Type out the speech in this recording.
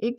1